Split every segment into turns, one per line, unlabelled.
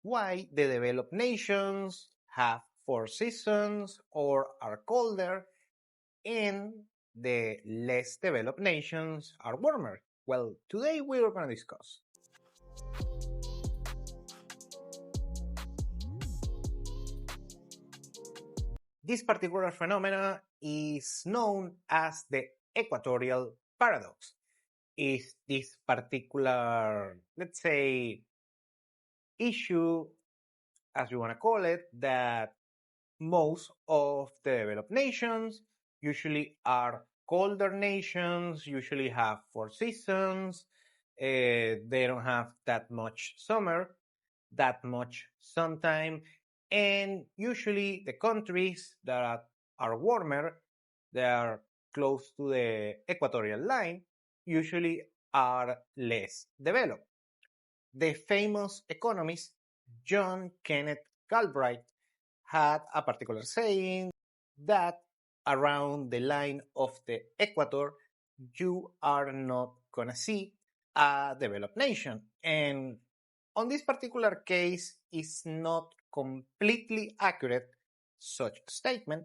why the developed nations have 4 seasons or are colder and the less developed nations are warmer. Well, today we are going to discuss. This particular phenomena is known as the equatorial paradox. Is this particular, let's say, issue, as you want to call it, that most of the developed nations usually are colder nations, usually have 4 seasons, they don't have that much summer, that much sun-time, and usually the countries that are warmer, they are close to the equatorial line, usually are less developed. The famous economist John Kenneth Galbraith had a particular saying that around the line of the equator, you are not gonna see a developed nation. And on this particular case, it's not completely accurate, such statement,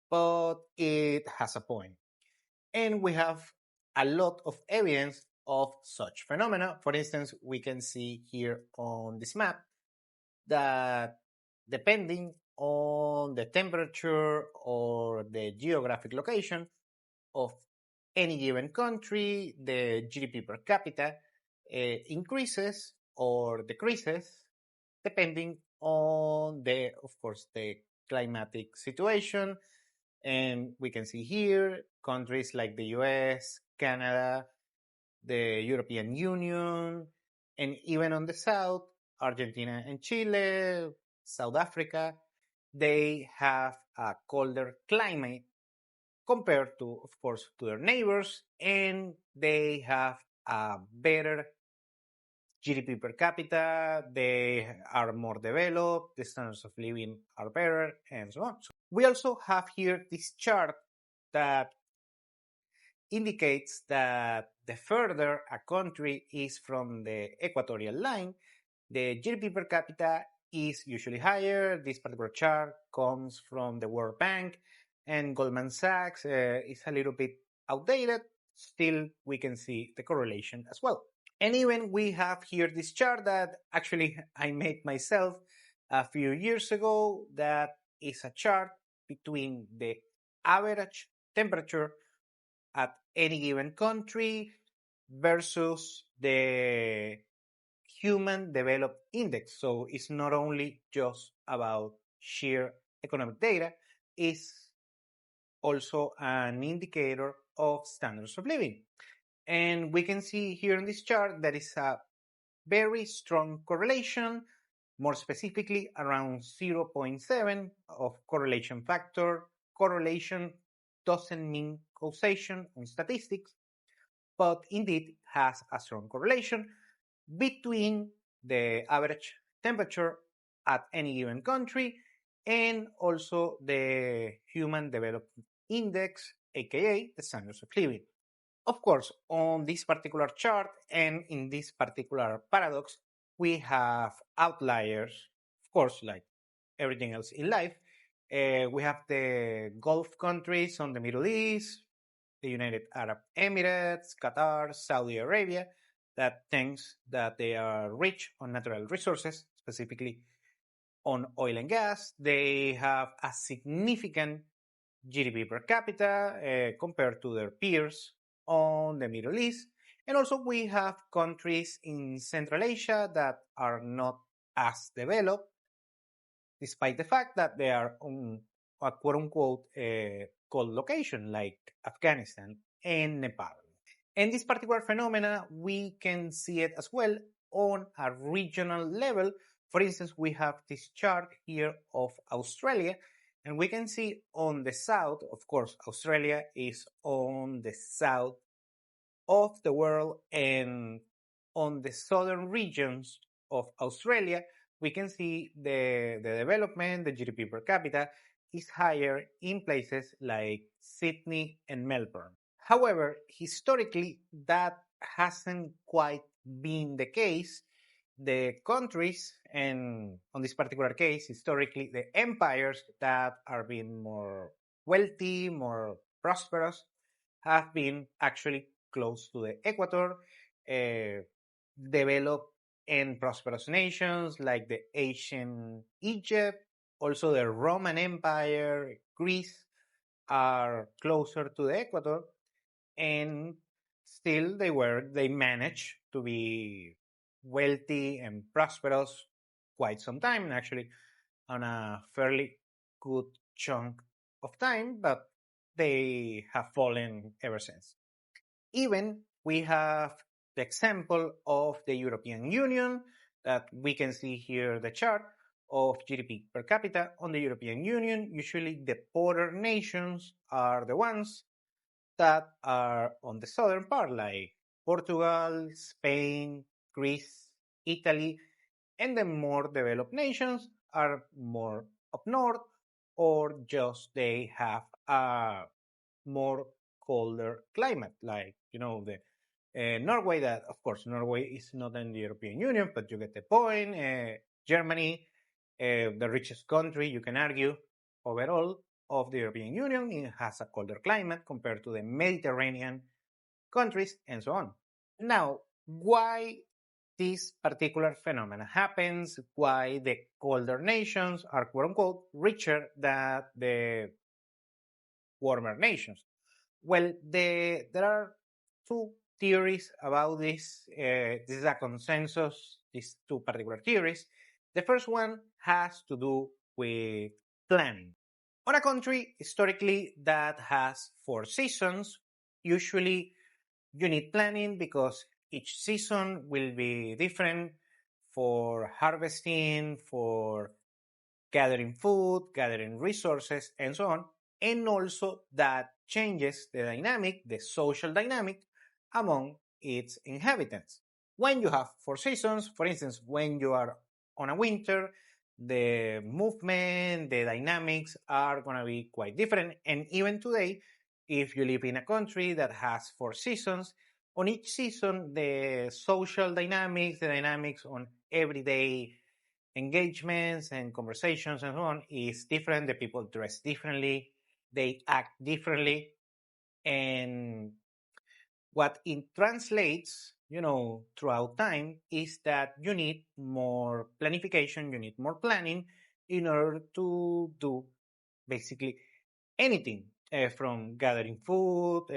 but it has a point. And we have a lot of evidence of such phenomena. For instance, we can see here on this map that depending on the temperature or the geographic location of any given country, the GDP per capita increases or decreases depending on the, of course, the climatic situation. And we can see here countries like the US, Canada, the European Union, and even on the south, Argentina and Chile, South Africa, they have a colder climate compared to, of course, to their neighbors, and they have a better GDP per capita, they are more developed, the standards of living are better, and so on. So we also have here this chart that indicates that the further a country is from the equatorial line, the GDP per capita is usually higher. This particular chart comes from the World Bank and Goldman Sachs. It's a little bit outdated. Still, we can see the correlation as well. And even we have here this chart that actually I made myself a few years ago. That is a chart between the average temperature at any given country versus the Human Developed Index. So it's not only just about sheer economic data, it's also an indicator of standards of living. And we can see here in this chart that is a very strong correlation, more specifically around 0.7 of correlation factor. Correlation doesn't mean causation on statistics, but indeed has a strong correlation between the average temperature at any given country and also the Human Development Index, aka the standards of living. Of course, on this particular chart and in this particular paradox, we have outliers, of course, like everything else in life. We have the Gulf countries on the Middle East, the United Arab Emirates, Qatar, Saudi Arabia, that thinks that they are rich on natural resources, specifically on oil and gas. They have a significant GDP per capita compared to their peers on the Middle East. And also we have countries in Central Asia that are not as developed, despite the fact that they are on a quote-unquote cold location like Afghanistan and Nepal. And this particular phenomena, we can see it as well on a regional level. For instance, we have this chart here of Australia, and we can see on the south, of course, Australia is on the south of the world, and on the southern regions of Australia, we can see the development, the GDP per capita is higher in places like Sydney and Melbourne. However, historically, that hasn't quite been the case, the countries, and on this particular case, historically, the empires that are being more wealthy, more prosperous, have been actually close to the equator, uh, developed and prosperous nations like the ancient Egypt, also the Roman Empire, Greece, are closer to the equator, and still they managed to be wealthy and prosperous quite some time, actually on a fairly good chunk of time, but they have fallen ever since. Even we have the example of the European Union, that we can see here the chart of GDP per capita on the European Union. Usually the poorer nations are the ones that are on the southern part, like Portugal, Spain, Greece, Italy, and the more developed nations are more up north, or just they have a more colder climate, like the Norway. That of course Norway is not in the European Union, but you get the point. Germany, the richest country, you can argue overall of the European Union, it has a colder climate compared to the Mediterranean countries, and so on. Now, why this particular phenomenon happens? Why the colder nations are quote unquote richer than the warmer nations? Well, there are two theories about this. This is a consensus, these two particular theories. The first one has to do with planning. On a country historically that has 4 seasons, usually you need planning because each season will be different for harvesting, for gathering food, gathering resources, and so on. And also that changes the dynamic, the social dynamic among its inhabitants. When you have 4 seasons, for instance, when you are on a winter, the movement, the dynamics are going to be quite different. And even today, if you live in a country that has 4 seasons, on each season, the social dynamics, the dynamics on everyday engagements and conversations and so on is different. The people dress differently, they act differently, and what it translates, throughout time is that you need more planification, you need more planning in order to do basically anything from gathering food,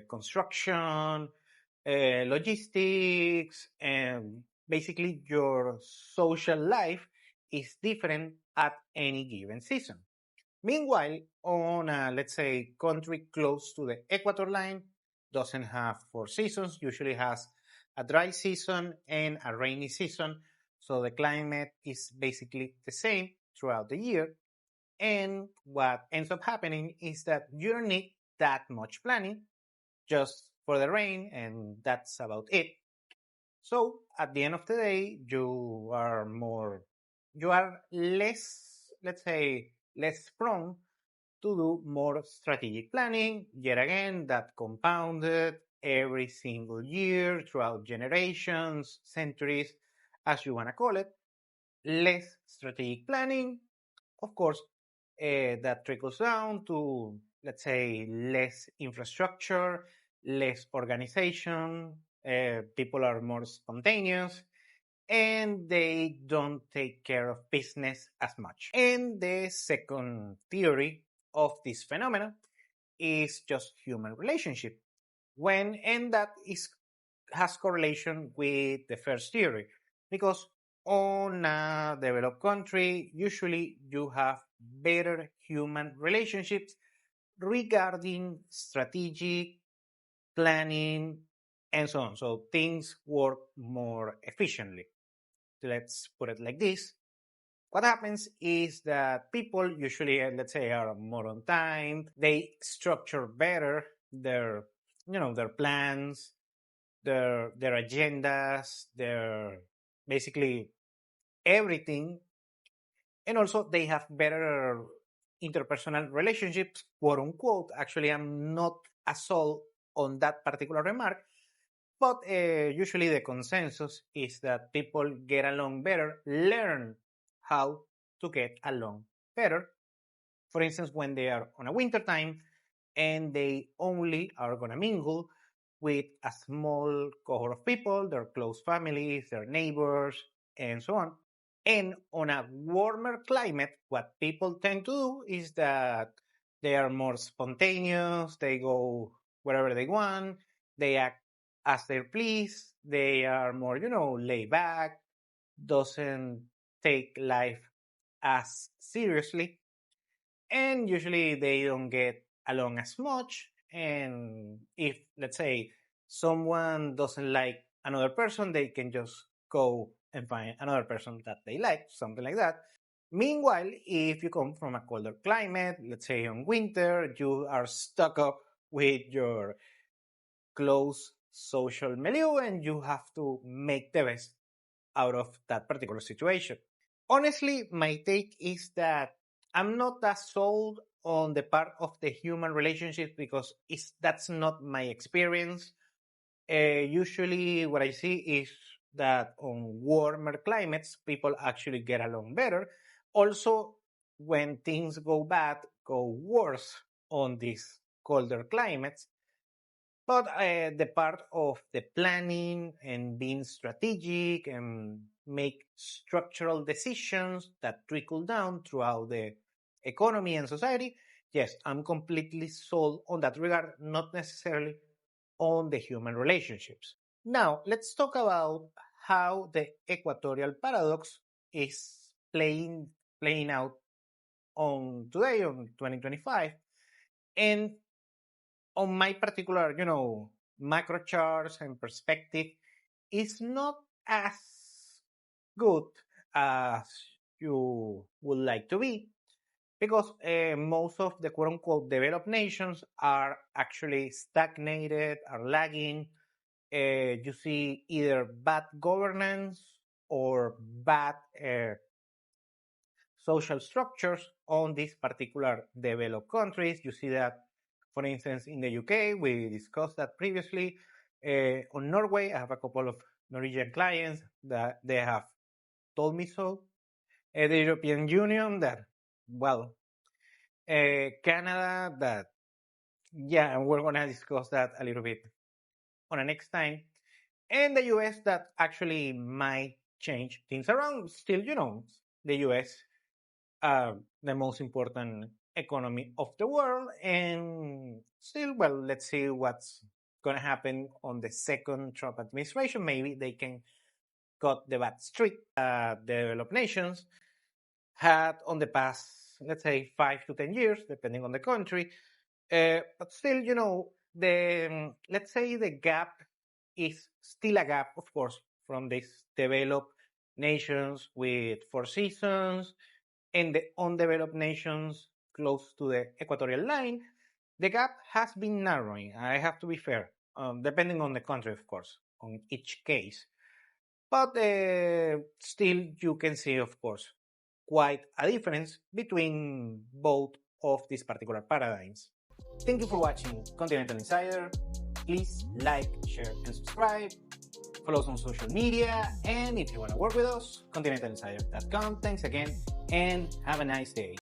construction, logistics, and basically your social life is different at any given season. Meanwhile, on a, let's say, country close to the equator line, doesn't have 4 seasons, usually has a dry season and a rainy season. So the climate is basically the same throughout the year. And what ends up happening is that you don't need that much planning just for the rain, and that's about it. So at the end of the day, you are less, let's say, less prone to do more strategic planning, yet again, that compounded every single year throughout generations, centuries, as you want to call it. Less strategic planning, of course, that trickles down to, let's say, less infrastructure, less organization, people are more spontaneous, and they don't take care of business as much. And the second theory of this phenomenon is just human relationship. And that has correlation with the first theory, because on a developed country, usually you have better human relationships regarding strategic planning and so on. So things work more efficiently. Let's put it like this. What happens is that people usually, let's say, are more on time. They structure better their plans, their agendas, their basically everything, and also they have better interpersonal relationships, quote unquote. Actually, I'm not as sold on that particular remark But usually the consensus is that people get along better, learn how to get along better. For instance, when they are on a winter time and they only are going to mingle with a small cohort of people, their close families, their neighbors, and so on. And on a warmer climate, what people tend to do is that they are more spontaneous, they go wherever they want, they act as they please, they are more, laid back, doesn't take life as seriously, and usually they don't get along as much. And if, let's say, someone doesn't like another person, they can just go and find another person that they like, something like that. Meanwhile, if you come from a colder climate, let's say on winter, you are stuck up with your close social milieu and you have to make the best out of that particular situation. Honestly, my take is that I'm not that sold on the part of the human relationship because that's not my experience. Usually, what I see is that on warmer climates, people actually get along better. Also, when things go bad, go worse on these colder climates. But the part of the planning and being strategic and make structural decisions that trickle down throughout the economy and society, yes, I'm completely sold on that regard, not necessarily on the human relationships. Now, let's talk about how the equatorial paradox is playing out on today, on 2025. And on my particular, macro charts and perspective, is not as good as you would like to be, because most of the quote unquote developed nations are actually stagnated, are lagging. You see either bad governance or bad social structures on these particular developed countries. You see that, for instance, in the UK, we discussed that previously. On Norway, I have a couple of Norwegian clients that they have told me so. The European Union, that, well, Canada, that, yeah, and we're going to discuss that a little bit on the next time. And the US, that actually might change things around. Still, the US, the most important economy of the world. And still, well, let's see what's going to happen on the second Trump administration. Maybe they can cut the bad streak the developed nations had on the past, let's say, 5 to 10 years, depending on the country. But still, let's say the gap is still a gap, of course, from these developed nations with four seasons and the undeveloped nations close to the equatorial line. The gap has been narrowing. I have to be fair, depending on the country, of course, on each case. But still, you can see, of course, quite a difference between both of these particular paradigms. Thank you for watching Continental Insider. Please like, share, and subscribe. Follow us on social media. And if you want to work with us, continentalinsider.com. Thanks again, and have a nice day.